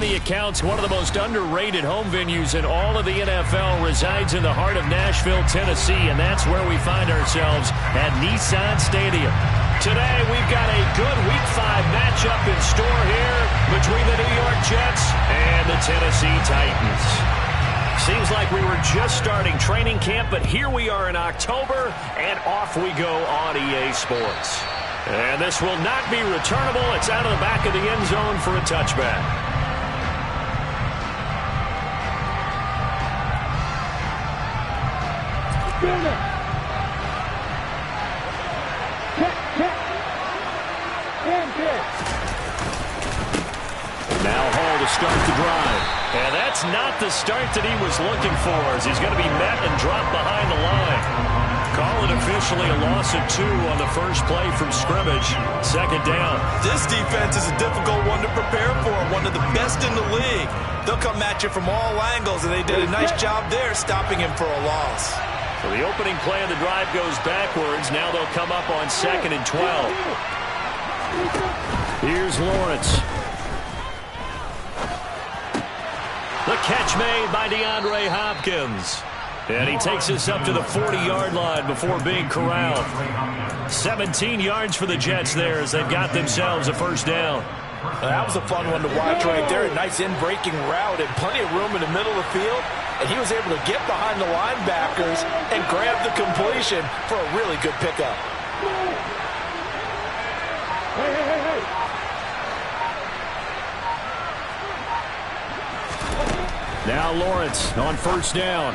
many accounts, one of the most underrated home venues in all of the NFL resides in the heart of Nashville, Tennessee, and that's where we find ourselves at Nissan Stadium. Today, we've got a good Week 5 matchup in store here between the New York Jets and the Tennessee Titans. Seems like we were just starting training camp, but here we are in October, and off we go on EA Sports. And this will not be returnable. It's out of the back of the end zone for a touchback. Now Hall to start the drive. And that's not the start that he was looking for, as he's going to be met and dropped behind the line. Call it officially a loss of 2 on the first play from scrimmage. Second down. This defense is a difficult one to prepare for, one of the best in the league. They'll come at you from all angles, and they did a nice job there stopping him for a loss. So the opening play of the drive goes backwards. Now they'll come up on 2nd and 12. Here's Lawrence. The catch made by DeAndre Hopkins. And he takes us up to the 40-yard line before being corralled. 17 yards for the Jets there as they've got themselves a first down. That was a fun one to watch right there. A nice in-breaking route and plenty of room in the middle of the field. And he was able to get behind the linebackers and grab the completion for a really good pickup. Now Lawrence on first down.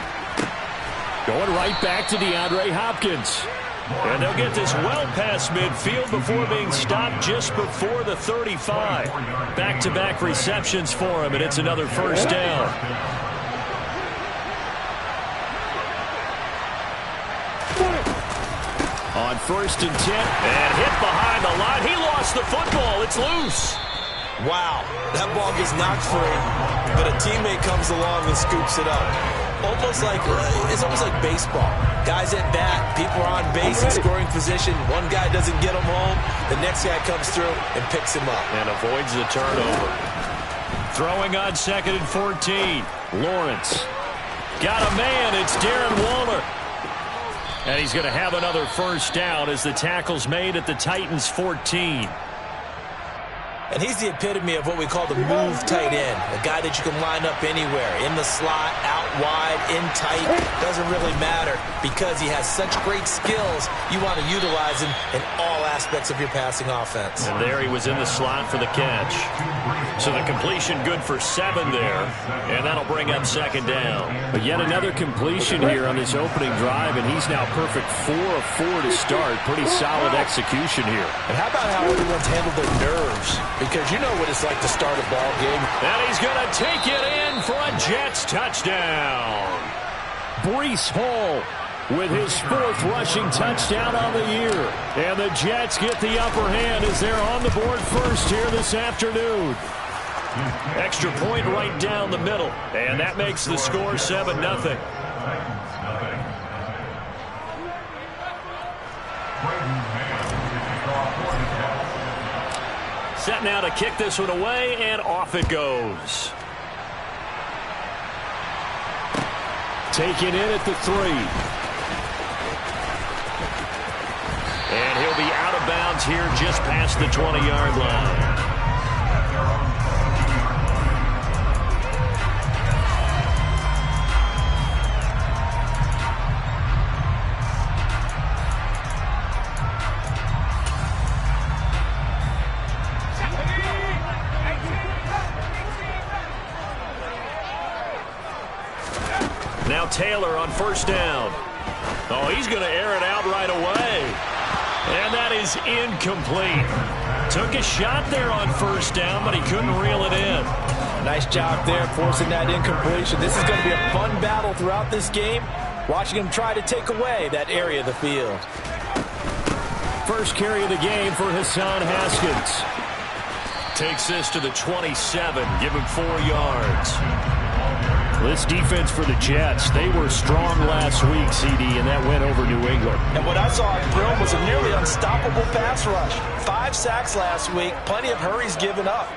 Going right back to DeAndre Hopkins. And they'll get this well past midfield before being stopped just before the 35. Back-to-back receptions for him, and it's another first down. On 1st and 10, and hit behind the line. He lost the football. It's loose. Wow, that ball gets knocked free, but a teammate comes along and scoops it up. It's almost like baseball. Guys at bat, people are on base in scoring position. One guy doesn't get him home. The next guy comes through and picks him up. And avoids the turnover. Throwing on 2nd and 14. Lawrence. Got a man. It's Darren Waller. And he's going to have another first down as the tackle's made at the Titans' 14. And he's the epitome of what we call the move tight end. A guy that you can line up anywhere. In the slot, out wide, in tight. Doesn't really matter because he has such great skills. You want to utilize him in all aspects of your passing offense. And there he was in the slot for the catch. So the completion good for 7 there. And that'll bring up 2nd down. But yet another completion here on this opening drive. And he's now perfect 4 of 4 to start. Pretty solid execution here. And how about how everyone's handled their nerves? Because you know what it's like to start a ball game. And he's going to take it in for a Jets touchdown. Breece Hall with his 4th rushing touchdown on the year. And the Jets get the upper hand as they're on the board first here this afternoon. Extra point right down the middle. And that makes the score 7-0. Set now to kick this one away, and off it goes. Taken in at the 3. And he'll be out of bounds here just past the 20-yard line. Now Taylor on first down. Oh, he's going to air it out right away. And that is incomplete. Took a shot there on first down, but he couldn't reel it in. Nice job there forcing that incompletion. This is going to be a fun battle throughout this game. Watching him try to take away that area of the field. First carry of the game for Hassan Haskins. Takes this to the 27, give him 4 yards. This defense for the Jets, they were strong last week, CD, and that went over New England. And what I saw in film was a nearly unstoppable pass rush. 5 sacks last week, plenty of hurries given up.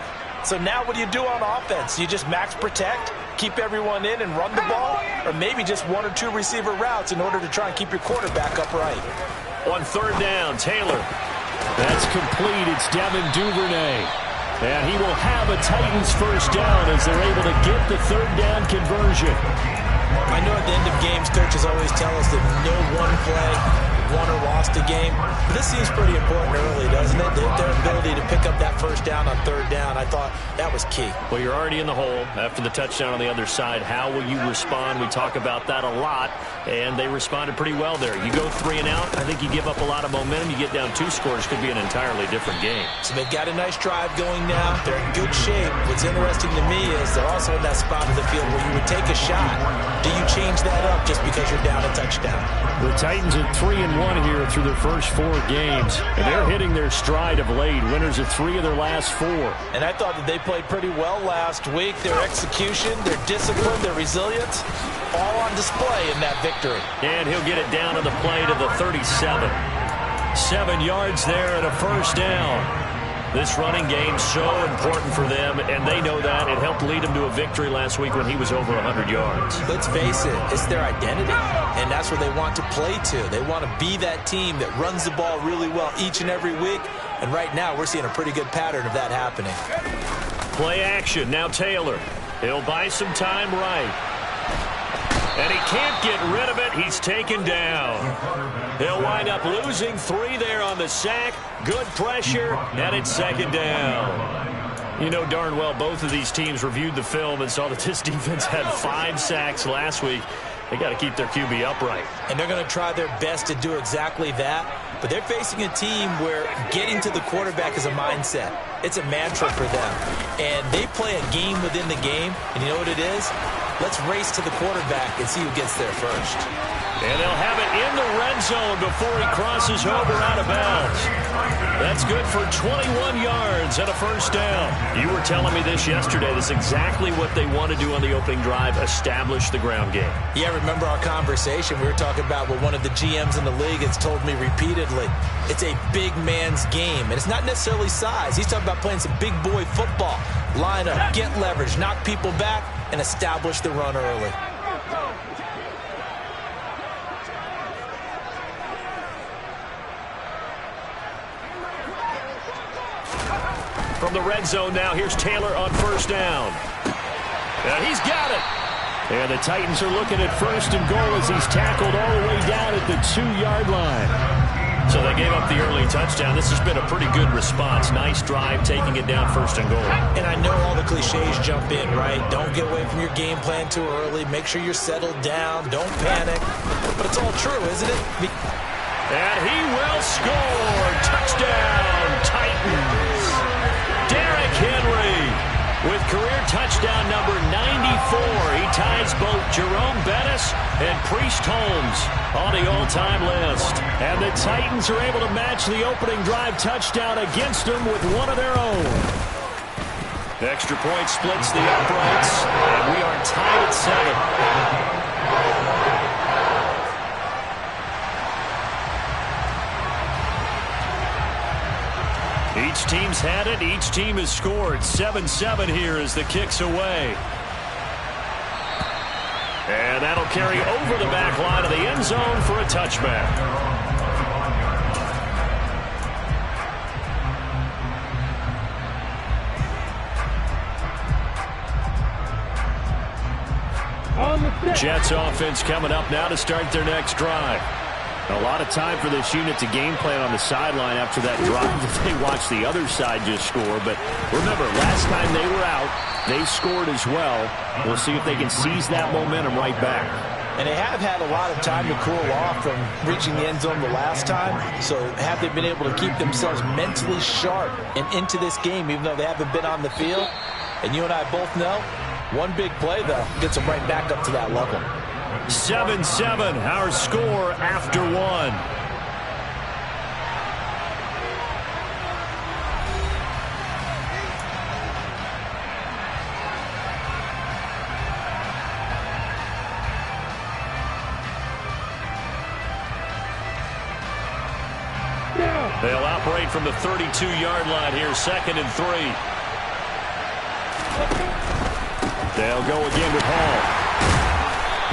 So now what do you do on offense? You just max protect, keep everyone in and run the ball, or maybe just one or two receiver routes in order to try and keep your quarterback upright. On third down, Taylor. That's complete. It's Devin Duvernay. And he will have a Titans first down as they're able to get the third down conversion. I know at the end of games, coaches always tell us that no one play won or lost a game. But this seems pretty important early, doesn't it? Their ability to pick up that first down on third down, I thought that was key. Well, you're already in the hole after the touchdown on the other side. How will you respond? We talk about that a lot, and they responded pretty well there. You go 3 and out, I think you give up a lot of momentum. You get down 2 scores, could be an entirely different game. So they've got a nice drive going now. They're in good shape. What's interesting to me is they're also in that spot of the field where you would take a shot. Do you change that up just because you're down a touchdown? The Titans are 3-1 here through their first 4 games, and they're hitting their stride of late. Winners of 3 of their last 4. And I thought that they played pretty well last week. Their execution, their discipline, their resilience, all on display in that victory. And he'll get it down on the play to the 37. 7 yards there and a first down. This running game so important for them, and they know that. It helped lead them to a victory last week when he was over 100 yards. Let's face it, it's their identity, and that's what they want to play to. They want to be that team that runs the ball really well each and every week, and right now we're seeing a pretty good pattern of that happening. Play action, now Taylor. He'll buy some time right. And he can't get rid of it. He's taken down. He'll wind up losing 3 there on the sack. Good pressure, and it's second down. You know darn well both of these teams reviewed the film and saw that this defense had 5 sacks last week. They got to keep their QB upright. And they're going to try their best to do exactly that. But they're facing a team where getting to the quarterback is a mindset. It's a mantra for them. And they play a game within the game. And you know what it is? Let's race to the quarterback and see who gets there first. And they'll have it in the red zone before he crosses over out of bounds. That's good for 21 yards and a first down. You were telling me this yesterday. This is exactly what they want to do on the opening drive, establish the ground game. Yeah, remember our conversation? We were talking about what one of the GMs in the league has told me repeatedly. It's a big man's game, and it's not necessarily size. He's talking about playing some big boy football. Line up, get leverage, knock people back, and establish the run early. From the red zone now, here's Taylor on first down. And he's got it. And the Titans are looking at first and goal as he's tackled all the way down at the 2-yard line. So they gave up the early touchdown. This has been a pretty good response. Nice drive, taking it down first and goal. And I know all the cliches jump in, right? Don't get away from your game plan too early. Make sure you're settled down. Don't panic. But it's all true, isn't it? And he will score. Touchdown, Titans. Derrick Henry with career touchdown number 94. He ties both Jerome Bettis and Priest Holmes on the all-time list. And the Titans are able to match the opening drive touchdown against them with one of their own. Extra point splits the uprights, and we are tied at 7. Each team's had it. Each team has scored. 7-7 here as the kick's away. And that'll carry over the back line of the end zone for a touchback. Jets offense coming up now to start their next drive. A lot of time for this unit to game plan on the sideline after that drive that they watched the other side just score. But remember, last time they were out, they scored as well. We'll see if they can seize that momentum right back. And they have had a lot of time to cool off from reaching the end zone the last time. So have they been able to keep themselves mentally sharp and into this game, even though they haven't been on the field? And you and I both know, one big play, though, gets them right back up to that level. 7-7, our score after 1. They'll operate from the 32-yard line here, 2nd and 3. They'll go again with Hall.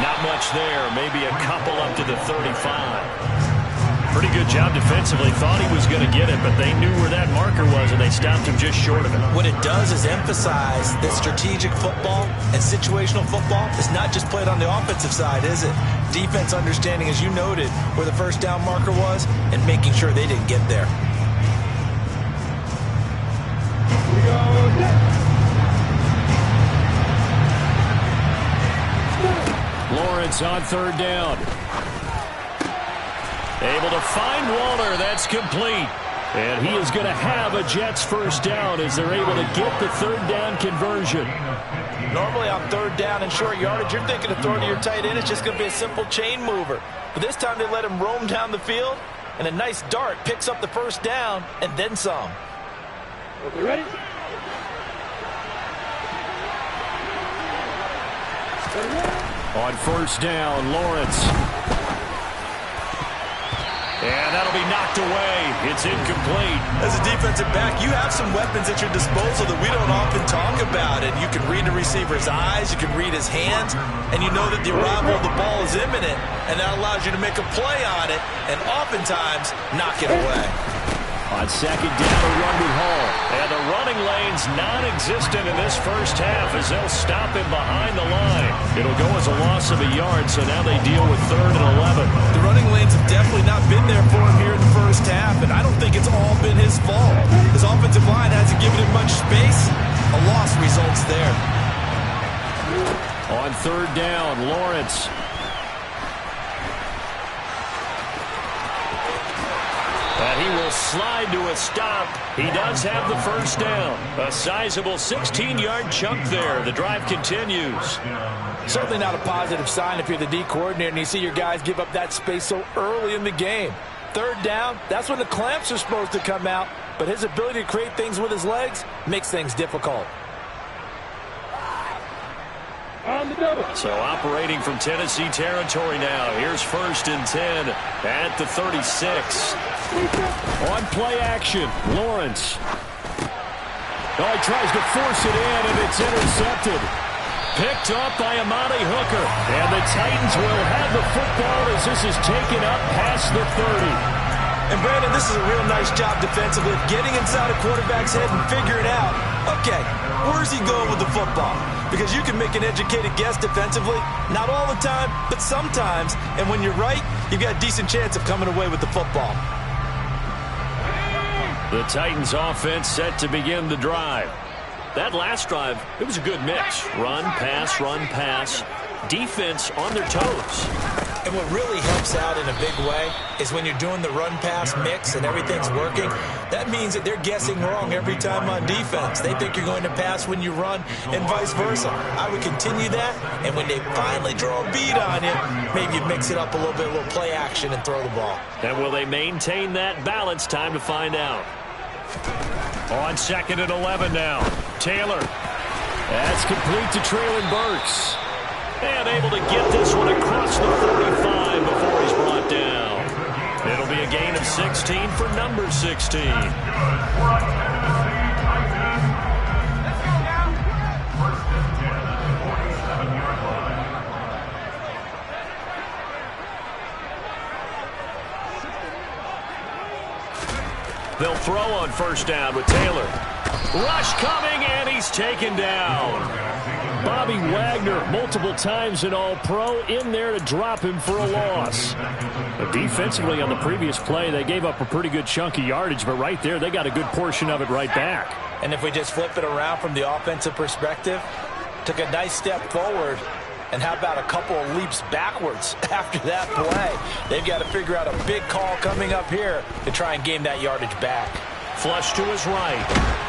Not much there. Maybe a couple up to the 35. Pretty good job defensively. Thought he was going to get it, but they knew where that marker was, and they stopped him just short of it. What it does is emphasize that strategic football and situational football is not just played on the offensive side, is it? Defense understanding, as you noted, where the first down marker was and making sure they didn't get there. Lawrence on third down. Able to find Waller. That's complete. And he is going to have a Jets first down as they're able to get the third down conversion. Normally on third down and short yardage, you're thinking of throwing to your tight end. It's just going to be a simple chain mover. But this time they let him roam down the field, and a nice dart picks up the first down and then some. Okay, ready? On first down, Lawrence. And that'll be knocked away. It's incomplete. As a defensive back, you have some weapons at your disposal that we don't often talk about. And you can read the receiver's eyes, you can read his hands, and you know that the arrival of the ball is imminent, and that allows you to make a play on it and oftentimes knock it away. On second down, a run with Hall. And the running lane's non-existent in this first half as they'll stop him behind the line. It'll go as a loss of a yard, so now they deal with 3rd and 11. The running lanes have definitely not been there for him here in the first half, and I don't think it's all been his fault. His offensive line hasn't given him much space. A loss results there. On third down, Lawrence. And he will slide to a stop. He does have the first down. A sizable 16-yard chunk there. The drive continues. Certainly not a positive sign if you're the D coordinator and you see your guys give up that space so early in the game. Third down, that's when the clamps are supposed to come out, but his ability to create things with his legs makes things difficult. So operating from Tennessee territory now. Here's 1st and 10 at the 36. On play action, Lawrence. Oh, he tries to force it in, and it's intercepted. Picked up by Amani Hooker. And the Titans will have the football as this is taken up past the 30. And Brandon, this is a real nice job defensively of getting inside a quarterback's head and figuring out, okay, where's he going with the football? Because you can make an educated guess defensively, not all the time, but sometimes. And when you're right, you've got a decent chance of coming away with the football. The Titans offense set to begin the drive. That last drive, it was a good mix. Run, pass. Defense on their toes. And what really helps out in a big way is when you're doing the run-pass mix and everything's working, that means that they're guessing wrong every time on defense. They think you're going to pass when you run and vice versa. I would continue that, and when they finally draw a bead on you, maybe you mix it up a little bit, a little play action and throw the ball. And will they maintain that balance? Time to find out. On 2nd and 11 now. Taylor. That's complete to Treylon Burks. And able to get this one across the 45 before he's brought down. It'll be a gain of 16 for number 16. They'll throw on first down with Taylor. Rush coming, and he's taken down. Bobby Wagner, multiple times an All-Pro, in there to drop him for a loss. But defensively on the previous play, they gave up a pretty good chunk of yardage, but right there, they got a good portion of it right back. And if we just flip it around from the offensive perspective, took a nice step forward, and how about a couple of leaps backwards after that play? They've got to figure out a big call coming up here to try and gain that yardage back. Flush to his right.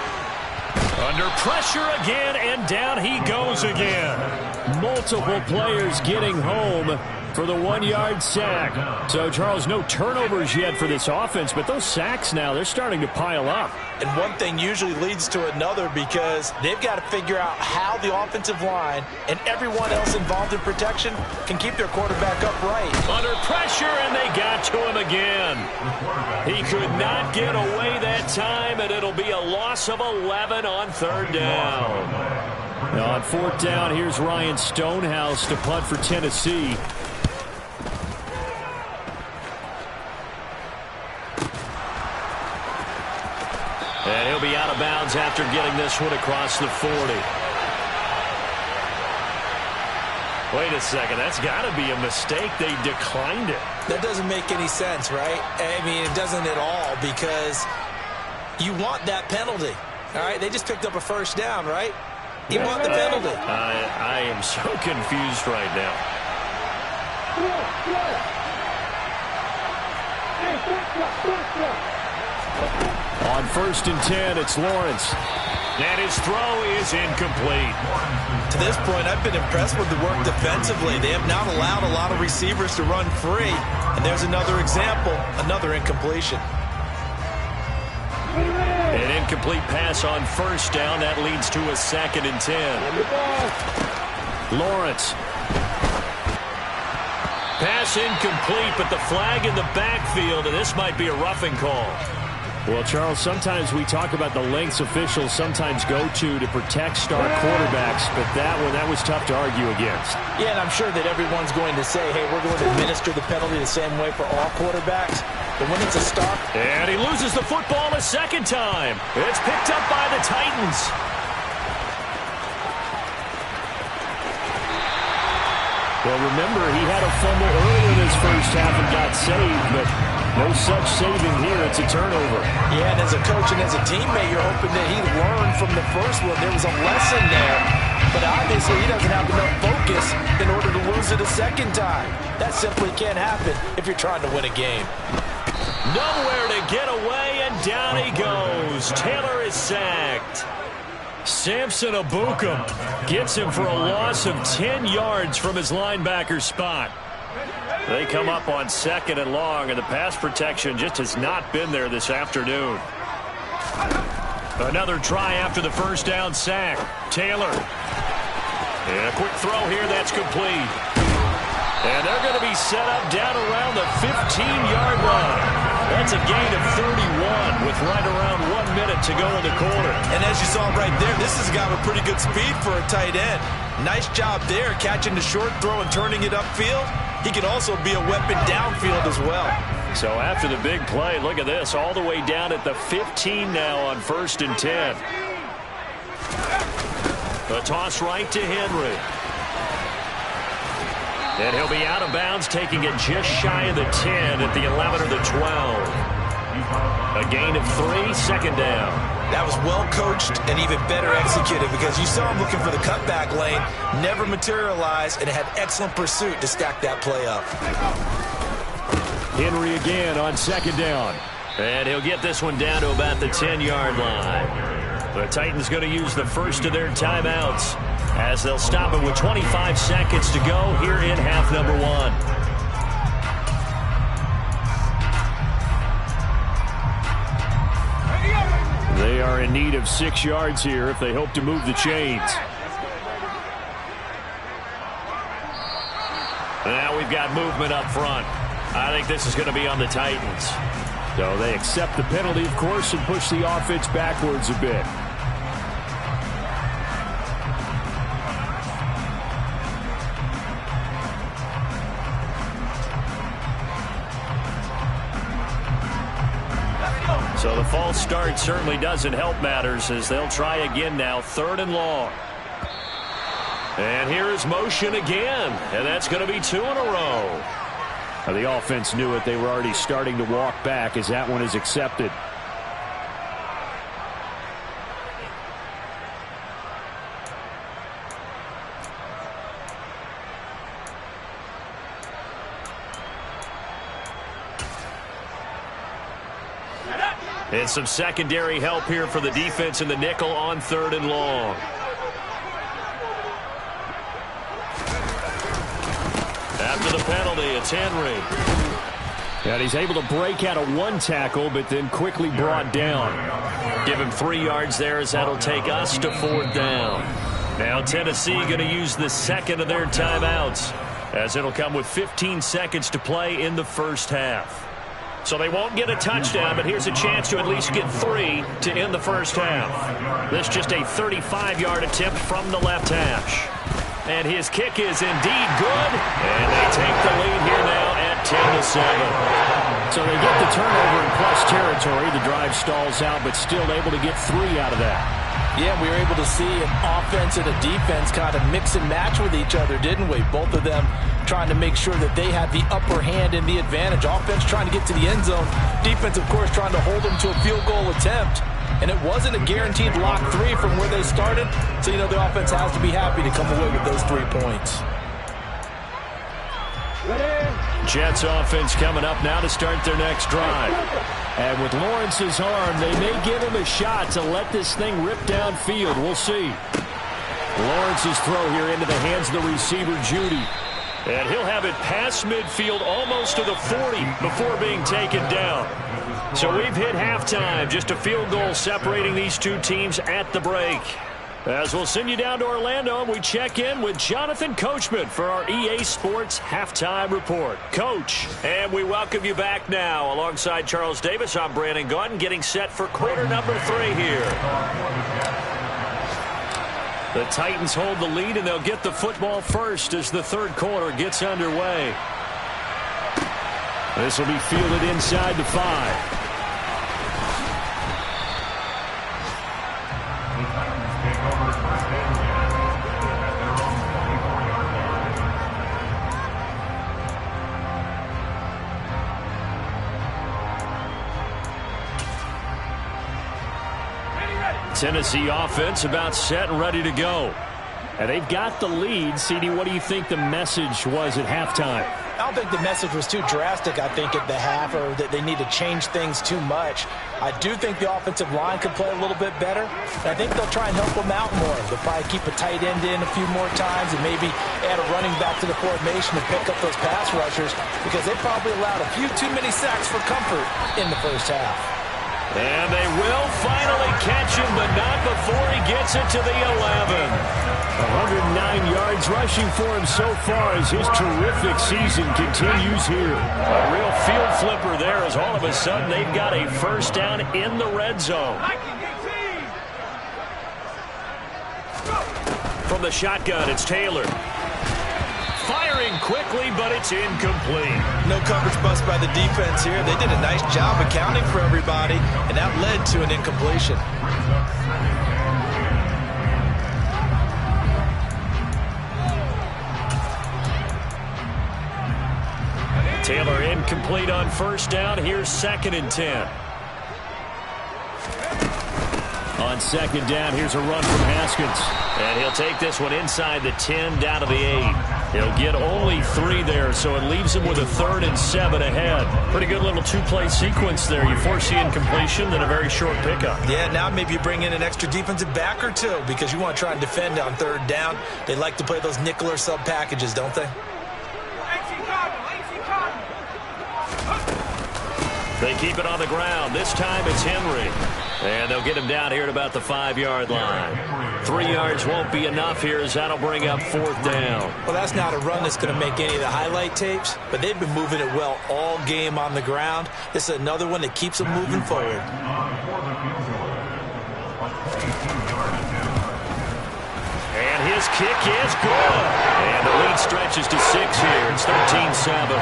Under pressure again, and down he goes again. Multiple players getting home for the 1-yard sack. So, Charles, no turnovers yet for this offense, but those sacks now, they're starting to pile up. And one thing usually leads to another because they've got to figure out how the offensive line and everyone else involved in protection can keep their quarterback upright. Under pressure, and they got to him again. He could not get away that time, and it'll be a loss of 11 on third down. Now on fourth down, here's Ryan Stonehouse to punt for Tennessee. And he'll be out of bounds after getting this one across the 40. Wait a second, that's got to be a mistake. They declined it. That doesn't make any sense, right? I mean, it doesn't at all, because you want that penalty. All right, they just picked up a first down, right? You want the penalty. I am so confused right now. On 1st and 10, it's Lawrence. And his throw is incomplete. To this point, I've been impressed with the work defensively. They have not allowed a lot of receivers to run free. And there's another example, another incompletion. An incomplete pass on 1st down. That leads to a 2nd and 10. Lawrence. Pass incomplete, but the flag in the backfield, and this might be a roughing call. Well, Charles, sometimes we talk about the lengths officials sometimes go to protect star quarterbacks, but that was tough to argue against. Yeah, and I'm sure that everyone's going to say, hey, we're going to administer the penalty the same way for all quarterbacks. But when it's a star... And he loses the football a 2nd time. It's picked up by the Titans. Well, remember, he had a fumble earlier in his first half and got saved, but no such saving here. It's a turnover. Yeah, and as a coach and as a teammate, you're hoping that he learned from the first one. There was a lesson there, but obviously he doesn't have enough focus in order to lose it a 2nd time. That simply can't happen if you're trying to win a game. Nowhere to get away, and down he goes. Taylor is sacked. Samson Ebukam gets him for a loss of 10 yards from his linebacker spot. They come up on 2nd and long, and the pass protection just has not been there this afternoon. Another try after the 1st down sack. Taylor. And a quick throw here, that's complete. And they're going to be set up down around the 15-yard line. That's a gain of 31 with right around 1 minute to go in the quarter. And as you saw right there, this is a guy with pretty good speed for a tight end. Nice job there, catching the short throw and turning it upfield. He can also be a weapon downfield as well. So after the big play, look at this, all the way down at the 15 now on 1st and 10. The toss right to Henry. And he'll be out of bounds, taking it just shy of the 10 at the 11 or the 12. A gain of 3, 2nd down. That was well coached and even better executed, because you saw him looking for the cutback lane, never materialized, and had excellent pursuit to stack that play up. Henry again on 2nd down. And he'll get this one down to about the 10-yard line. The Titans going to use the first of their timeouts, as they'll stop it with 25 seconds to go here in half number 1. They are in need of 6 yards here if they hope to move the chains. Now we've got movement up front. I think this is going to be on the Titans. So they accept the penalty, of course, and push the offense backwards a bit. So the false start certainly doesn't help matters, as they'll try again now, 3rd and long. And here is motion again, and that's going to be 2 in a row. Now the offense knew it. They were already starting to walk back as that one is accepted. And some secondary help here for the defense in the nickel on 3rd and long. After the penalty, it's Henry. And he's able to break out of 1 tackle, but then quickly brought down. Give him 3 yards there, as that'll take us to 4th down. Now Tennessee going to use the 2nd of their timeouts, as it'll come with 15 seconds to play in the first half. So they won't get a touchdown, but here's a chance to at least get 3 to end the first half. This just a 35-yard attempt from the left hash. And his kick is indeed good. And they take the lead here now at 10-7. So they get the turnover in plus territory. The drive stalls out, but still able to get 3 out of that. Yeah, we were able to see an offense and a defense kind of mix and match with each other, didn't we? Both of them trying to make sure that they had the upper hand and the advantage. Offense trying to get to the end zone. Defense, of course, trying to hold them to a field goal attempt. And it wasn't a guaranteed lock 3 from where they started. So, you know, the offense has to be happy to come away with those 3 points. Jets offense coming up now to start their next drive. And with Lawrence's arm, they may give him a shot to let this thing rip downfield. We'll see. Lawrence's throw here into the hands of the receiver, Judy. And he'll have it past midfield almost to the 40 before being taken down. So we've hit halftime. Just a field goal separating these two teams at the break. As we'll send you down to Orlando, and we check in with Jonathan Coachman for our EA Sports Halftime Report. Coach, and we welcome you back now. Alongside Charles Davis, I'm Brandon Gaudin, getting set for quarter number 3 here. The Titans hold the lead, and they'll get the football first as the third quarter gets underway. This will be fielded inside the 5. Tennessee offense about set and ready to go. And they've got the lead. CD, what do you think the message was at halftime? I don't think the message was too drastic, I think, at the half, or that they need to change things too much. I do think the offensive line could play a little bit better. And I think they'll try and help them out more. They'll probably keep a tight end in a few more times and maybe add a running back to the formation and pick up those pass rushers, because they probably allowed a few too many sacks for comfort in the first half. And they will finally catch him, but not before he gets it to the 11. 109 yards rushing for him so far as his terrific season continues here. A real field flipper there, as all of a sudden they've got a first down in the red zone. From the shotgun, it's Taylor. Firing quickly, but it's incomplete. No coverage bust by the defense here. They did a nice job accounting for everybody, and that led to an incompletion. Taylor incomplete on first down. Here's 2nd and 10. On 2nd down, here's a run from Haskins. And he'll take this one inside the 10 down to the 8. He'll get only 3 there, so it leaves him with a 3rd and 7 ahead. Pretty good little 2-play sequence there. You foresee incompletion, then a very short pickup. Yeah, now maybe you bring in an extra defensive back or 2 because you want to try and defend on 3rd down. They like to play those nickel or sub packages, don't they? They keep it on the ground. This time it's Henry. And they'll get him down here at about the 5-yard line. 3 yards won't be enough here, as that'll bring up 4th down. Well, that's not a run that's going to make any of the highlight tapes, but they've been moving it well all game on the ground. This is another one that keeps them moving forward. And his kick is good. And the lead stretches to 6 here. It's 13-7.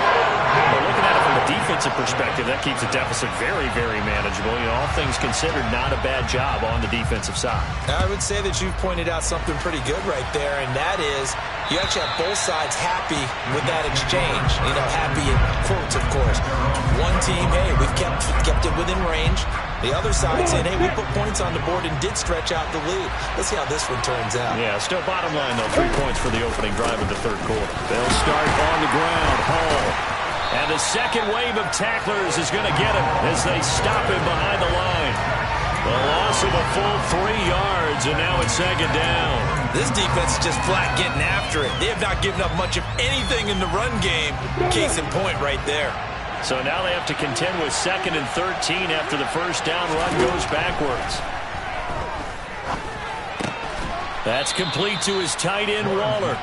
Well, looking at it from a defensive perspective, that keeps the deficit very, very manageable. You know, all things considered, not a bad job on the defensive side. I would say that you've pointed out something pretty good right there, and that is you actually have both sides happy with that exchange. You know, happy in quotes, of course. One team, hey, we've kept it within range. The other side saying, hey, we put points on the board and did stretch out the lead. Let's see how this one turns out. Yeah, still bottom line, though, 3 points for the opening drive of the third quarter. They'll start on the ground. Hall. And the second wave of tacklers is going to get him as they stop him behind the line. The loss of a full 3 yards, and now it's 2nd down. This defense is just flat getting after it. They have not given up much of anything in the run game. Case in point right there. So now they have to contend with 2nd and 13 after the first down run goes backwards. That's complete to his tight end, Waller.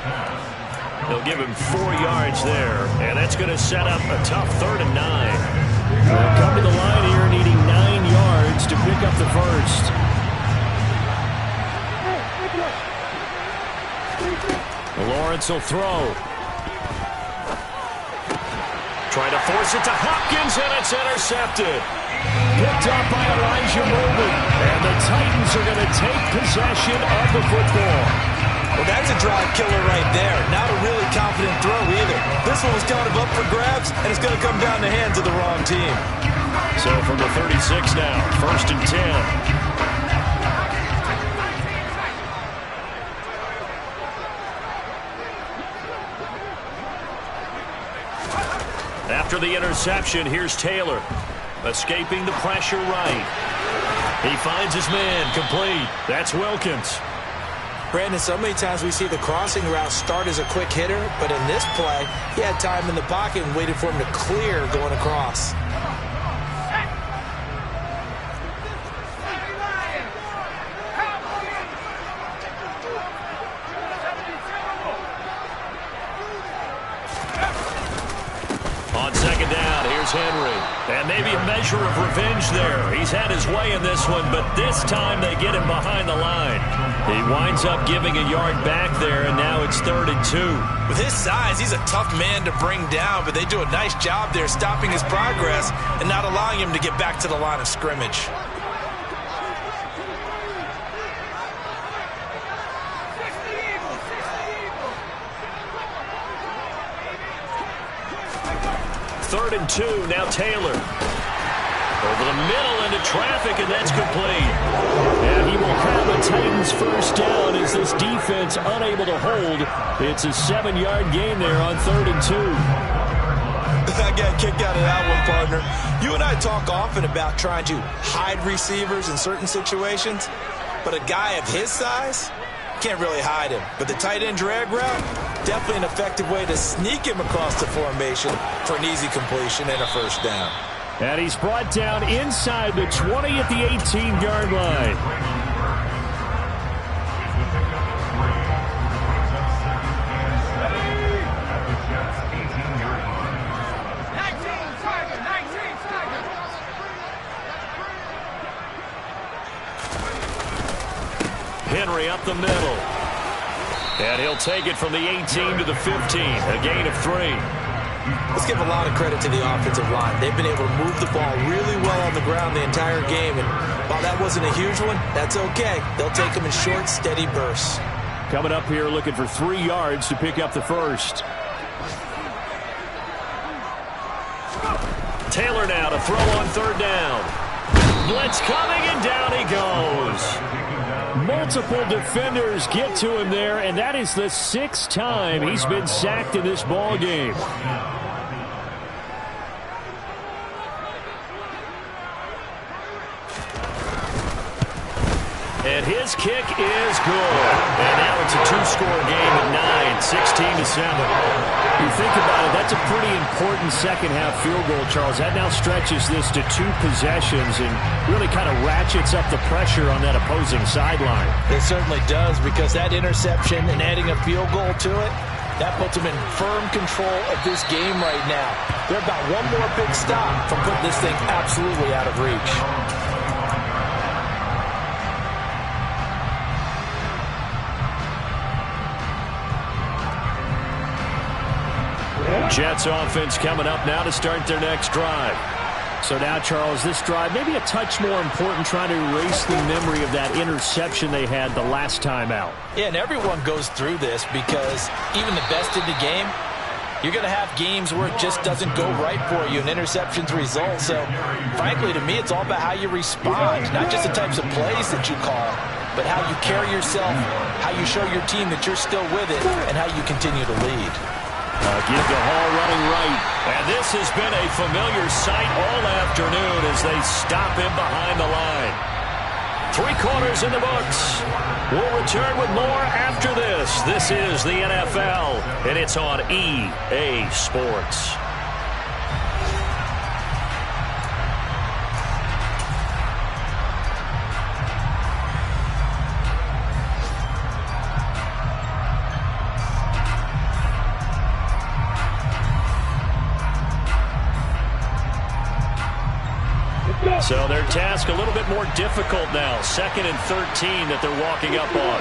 They'll give him 4 yards there, and that's going to set up a tough 3rd and 9. They'll come to the line here needing 9 yards to pick up the first. Lawrence will throw. Trying to force it to Hopkins, and it's intercepted. Picked up by Elijah Molden. And the Titans are going to take possession of the football. Well, that's a drive killer right there. Not a really confident throw either. This one was kind of up for grabs, and it's going to come down the hands of the wrong team. So from the 36 now, 1st and 10. After the interception, here's Taylor. Escaping the pressure right. He finds his man complete. That's Wilkins. Brandon, so many times we see the crossing route start as a quick hitter, but in this play, he had time in the pocket and waited for him to clear going across. On 2nd down, here's Henry. And maybe a measure of revenge there. He's had his way in this one, but this time they get him behind the line. He winds up giving a yard back there, and now it's 3rd and 2. With his size, he's a tough man to bring down, but they do a nice job there stopping his progress and not allowing him to get back to the line of scrimmage. Third and 2, now Taylor. Over the middle into traffic, and that's complete. And he will have a Titans first down as this defense unable to hold. It's a 7-yard gain there on 3rd and 2. I got a kick out of that one, partner. You and I talk often about trying to hide receivers in certain situations, but a guy of his size can't really hide him. But the tight end drag route, definitely an effective way to sneak him across the formation for an easy completion and a first down. And he's brought down inside the 20 at the 18-yard line. Henry up the middle. And he'll take it from the 18 to the 15, a gain of 3. Let's give a lot of credit to the offensive line. They've been able to move the ball really well on the ground the entire game. And while that wasn't a huge one, that's okay. They'll take them in short, steady bursts. Coming up here looking for 3 yards to pick up the first. Taylor now to throw on 3rd down. Blitz coming, and down he goes. Multiple defenders get to him there, and that is the 6th time he's been sacked in this ball game. And his kick is good. And now it's a 2-score game at 9, 16-7. You think about it, that's a pretty important second-half field goal, Charles. That now stretches this to 2 possessions and really kind of ratchets up the pressure on that opposing sideline. It certainly does, because that interception and adding a field goal to it, that puts them in firm control of this game right now. They're about one more big stop from putting this thing absolutely out of reach. Jets offense coming up now to start their next drive. So now, Charles, this drive maybe a touch more important, trying to erase the memory of that interception they had the last time out. Yeah, and everyone goes through this, because even the best in the game, you're going to have games where it just doesn't go right for you and interceptions result. So, frankly, to me, it's all about how you respond, not just the types of plays that you call, but how you carry yourself, how you show your team that you're still with it, and how you continue to lead. Give the Hall running right. And this has been a familiar sight all afternoon as they stop him behind the line. 3 quarters in the books. We'll return with more after this. This is the NFL, and it's on EA Sports. So their task a little bit more difficult now. 2nd and 13 that they're walking up on.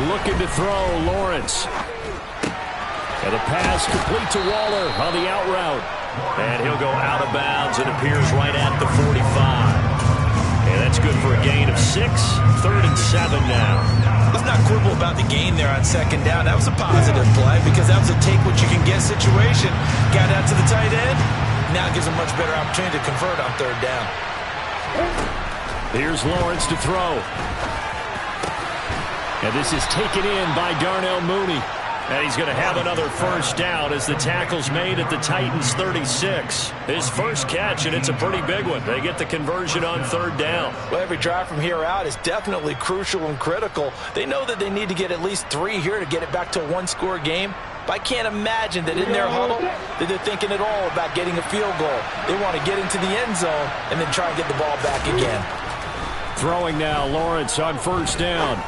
Looking to throw, Lawrence. And the pass complete to Waller on the out route. And he'll go out of bounds. It appears right at the 45. And that's good for a gain of 6. 3rd and 7 now. Let's not quibble about the gain there on 2nd down. That was a positive play because that was a take-what-you-can-get situation. Got out to the tight end. Now gives a much better opportunity to convert on 3rd down. Here's Lawrence to throw. And this is taken in by Darnell Mooney. And he's going to have another 1st down as the tackle's made at the Titans' 36. His first catch, and it's a pretty big one. They get the conversion on 3rd down. Well, every drive from here out is definitely crucial and critical. They know that they need to get at least 3 here to get it back to a 1-score game. But I can't imagine that in their huddle that they're thinking at all about getting a field goal. They want to get into the end zone and then try and get the ball back again. Throwing now, Lawrence on 1st down.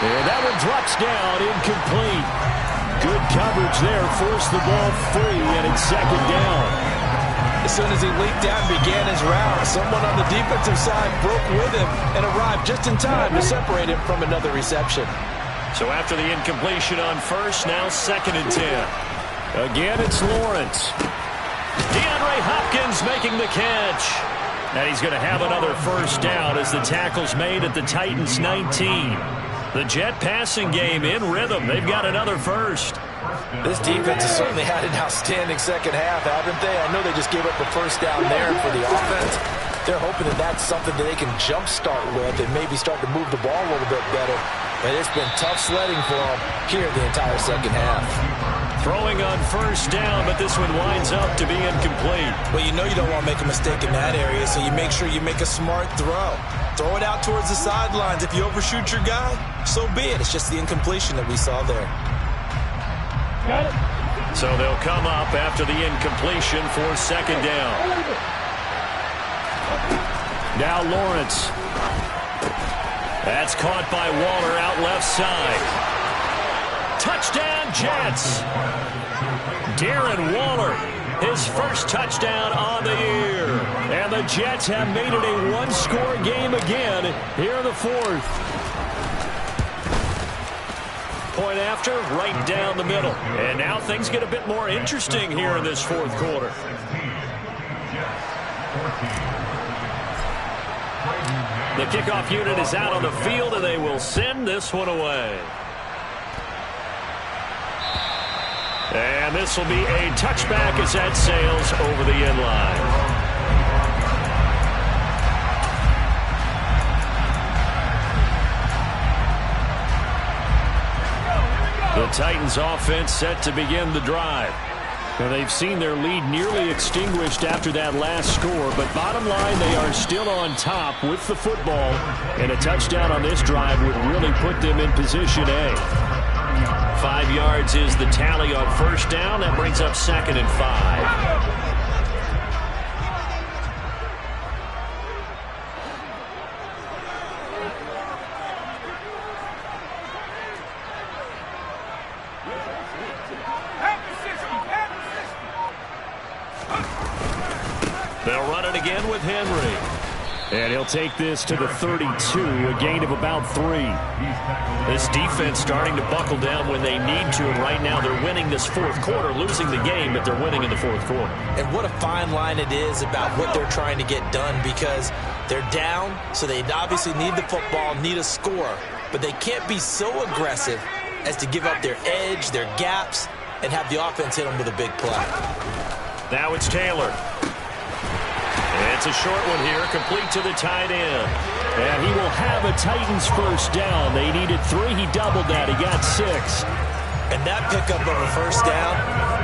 And that one drops down, incomplete. Good coverage there, forced the ball free, and it's 2nd down. As soon as he leaked out and began his route, someone on the defensive side broke with him and arrived just in time to separate him from another reception. So after the incompletion on 1st, now 2nd and 10. Again, it's Lawrence. DeAndre Hopkins making the catch. And he's going to have another 1st down as the tackle's made at the Titans' 19. The Jet passing game in rhythm. They've got another 1st. This defense has certainly had an outstanding 2nd half, haven't they? I know they just gave up the 1st down there for the offense. They're hoping that that's something that they can jumpstart with and maybe start to move the ball a little bit better. But it's been tough sledding for them here the entire 2nd half. Throwing on 1st down, but this one winds up to be incomplete. Well, you know you don't want to make a mistake in that area, so you make sure you make a smart throw. Throw it out towards the sidelines. If you overshoot your guy, so be it. It's just the incompletion that we saw there. Got it. So they'll come up after the incompletion for 2nd down. Now Lawrence. That's caught by Waller out left side. Touchdown, Jets. Darren Waller, his first touchdown on the year. And the Jets have made it a 1-score game again here in the 4th. Point after, right down the middle. And now things get a bit more interesting here in this 4th quarter. The kickoff unit is out on the field, and they will send this one away. And this will be a touchback as that sails over the end line. The Titans offense set to begin the drive. And they've seen their lead nearly extinguished after that last score. But bottom line, they are still on top with the football. And a touchdown on this drive would really put them in position A. 5 yards is the tally on 1st down. That brings up 2nd and 5. They'll run it again with Henry. And he'll take this to the 32, a gain of about 3. This defense starting to buckle down when they need to, and right now they're winning this 4th quarter, losing the game, but they're winning in the 4th quarter. And what a fine line it is about what they're trying to get done, because they're down, so they obviously need the football, need a score, but they can't be so aggressive as to give up their edge, their gaps, and have the offense hit them with a big play. Now it's Taylor. It's a short one here, complete to the tight end. And he will have a Titans 1st down. They needed 3. He doubled that. He got 6. And that pickup of a 1st down,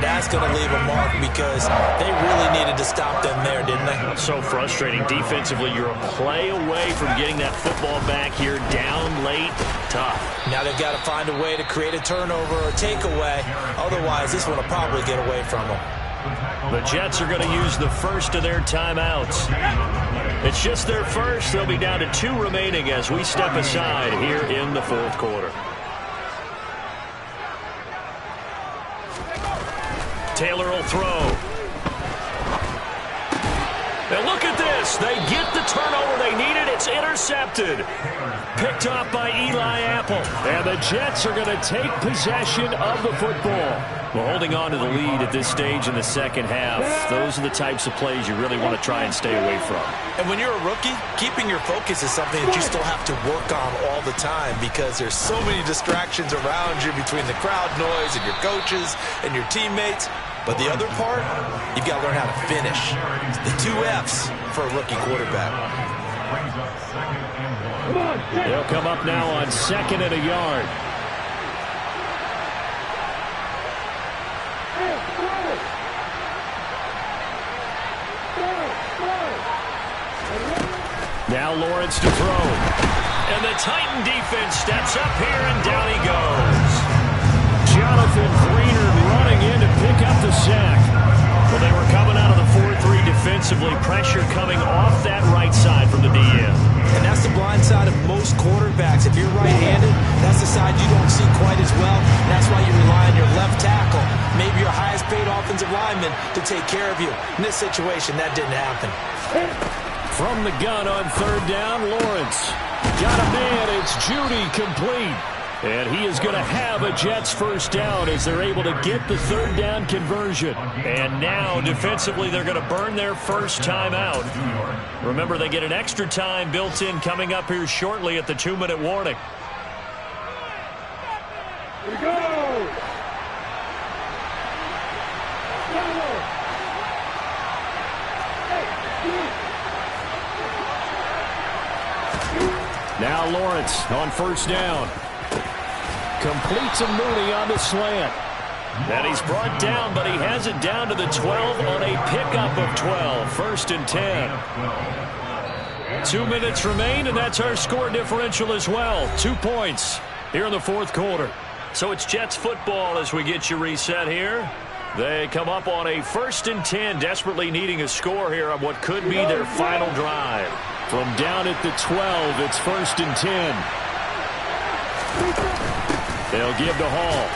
that's going to leave a mark because they really needed to stop them there, didn't they? So frustrating. Defensively, you're a play away from getting that football back here, down late. Tough. Now they've got to find a way to create a turnover or takeaway. Otherwise, this one will probably get away from them. The Jets are going to use the first of their timeouts. It's just their first. They'll be down to 2 remaining as we step aside here in the 4th quarter. Taylor will throw. And look at this. They get the turnover they needed. It's intercepted. Picked off by Eli Apple. And the Jets are going to take possession of the football. Well, holding on to the lead at this stage in the second half, those are the types of plays you really want to try and stay away from. And when you're a rookie, keeping your focus is something that you still have to work on all the time because there's so many distractions around you between the crowd noise and your coaches and your teammates. But the other part, you've got to learn how to finish. The 2 F's for a rookie quarterback. They'll come up now on 2nd and a yard. Now Lawrence to throw. And the Titan defense steps up here, and down he goes. Jonathan Greenard running in to pick up the sack. Well, they were coming out of the 4-3 defensively. Pressure coming off that right side from the DN. And that's the blind side of most quarterbacks. If you're right-handed, that's the side you don't see quite as well. That's why you rely on your left tackle, maybe your highest-paid offensive lineman, to take care of you. In this situation, that didn't happen. From the gun on 3rd down, Lawrence. Got a man, it's Judy, complete. And he is going to have a Jets first down as they're able to get the 3rd down conversion. And now, defensively, they're going to burn their first time out. Remember, they get an extra time built in coming up here shortly at the 2-minute warning. Here we go! Now Lawrence on 1st down. Completes a Mooney on the slant. And he's brought down, but he has it down to the 12 on a pickup of 12. 1st and 10. 2 minutes remain, and that's our score differential as well. 2 points here in the 4th quarter. So it's Jets football as we get you reset here. They come up on a 1st and 10, desperately needing a score here on what could be their final drive. From down at the 12, it's 1st and 10. They'll give to Hall.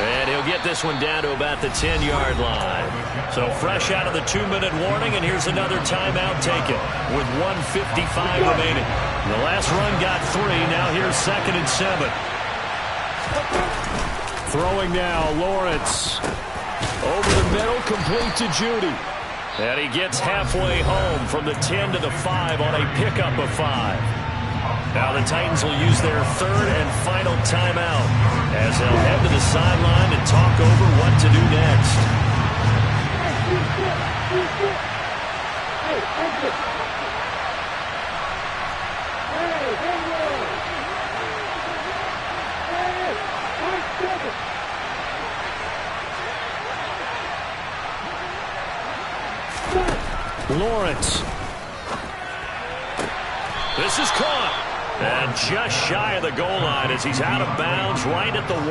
And he'll get this one down to about the 10-yard line. So fresh out of the 2-minute warning, and here's another timeout taken with 1:55 remaining. The last run got 3. Now here's 2nd and 7. Throwing now, Lawrence. Over the middle, complete to Judy. And he gets halfway home from the 10 to the 5 on a pickup of 5. Now the Titans will use their 3rd and final timeout as they'll head to the sideline and talk over what to do next. Lawrence. This is caught. And just shy of the goal line as he's out of bounds right at the 1.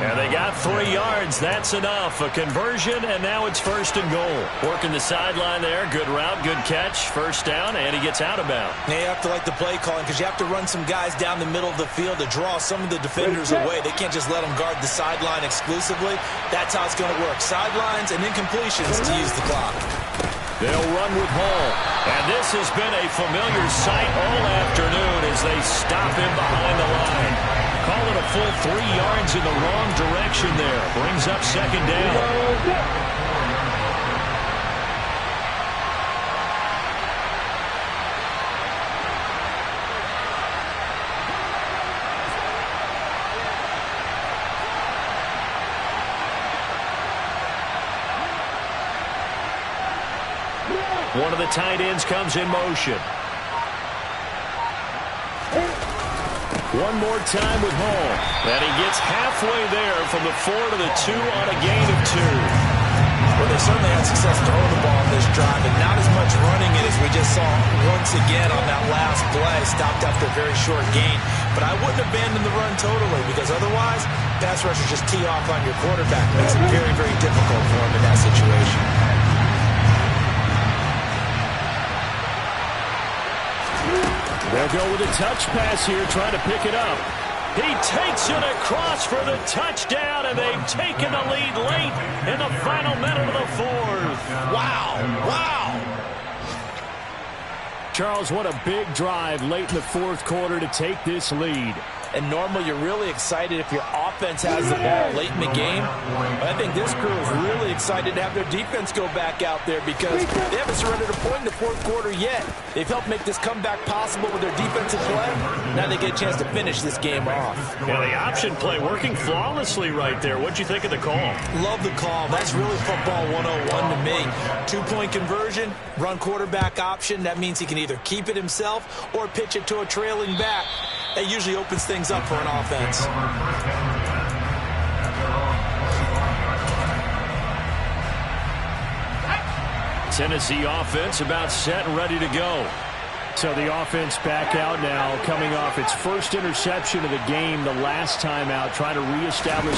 And they got 3 yards. That's enough. A conversion, and now it's 1st and goal. Working the sideline there. Good route, good catch. 1st down, and he gets out of bounds. Now you have to like the play calling because you have to run some guys down the middle of the field to draw some of the defenders away. They can't just let them guard the sideline exclusively. That's how it's going to work. Sidelines and incompletions to use the clock. They'll run with Hall. And this has been a familiar sight all afternoon as they stop him behind the line. Call it a full 3 yards in the wrong direction there. Brings up 2nd down. One of the tight ends comes in motion. One more time with Hall. And he gets halfway there from the 4 to the 2 on a gain of 2. Well, they certainly had success throwing the ball on this drive, and not as much running it as we just saw once again on that last play. Stopped after a very short gain. But I wouldn't abandon the run totally because otherwise, pass rushers just tee off on your quarterback. Makes it very, very difficult for him in that situation. They'll go with a touch pass here, trying to pick it up. He takes it across for the touchdown, and they've taken the lead late in the final minute of the fourth. Wow. Wow. Charles, what a big drive late in the fourth quarter to take this lead. And normally you're really excited if your offense has the ball late in the game. But I think this crew is really excited to have their defense go back out there because they haven't surrendered a point in the fourth quarter yet. They've helped make this comeback possible with their defensive play. Now they get a chance to finish this game off. Yeah, the option play working flawlessly right there. What'd you think of the call? Love the call. That's really football 101 to me. 2-point conversion, run quarterback option. That means he can either keep it himself or pitch it to a trailing back. That usually opens things up for an offense. Tennessee offense about set and ready to go. So the offense back out now, coming off its first interception of the game the last time out, trying to reestablish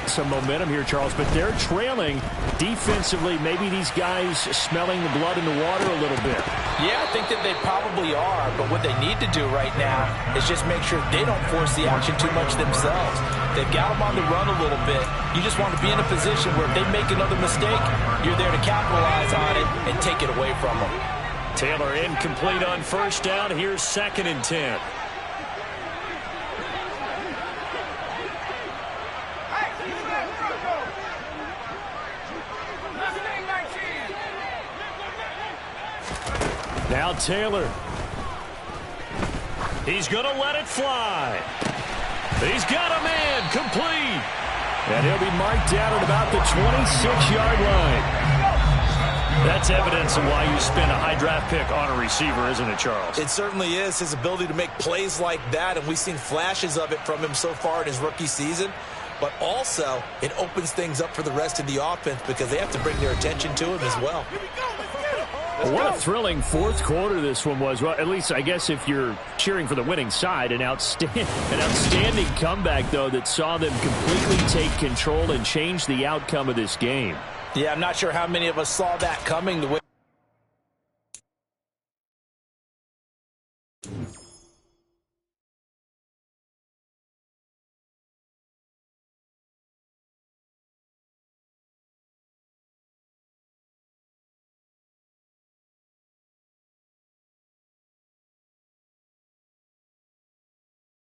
some momentum here, Charles. But they're trailing defensively. Maybe these guys smelling the blood in the water a little bit. Yeah, I think that they probably are. But what they need to do right now is just make sure they don't force the action too much themselves. They've got them on the run a little bit. You just want to be in a position where if they make another mistake, you're there to capitalize on it and take it away from them. Taylor incomplete on first down. Here's 2nd and 10. Now Taylor. He's going to let it fly. He's got a man complete. And he'll be marked down at about the 26-yard line. That's evidence of why you spend a high draft pick on a receiver, isn't it, Charles? It certainly is. His ability to make plays like that, and we've seen flashes of it from him so far in his rookie season. But also, it opens things up for the rest of the offense because they have to bring their attention to him as well. Well, what a thrilling fourth quarter this one was. Well, at least I guess if you're cheering for the winning side, an outstanding comeback, though, that saw them completely take control and change the outcome of this game. Yeah, I'm not sure how many of us saw that coming the way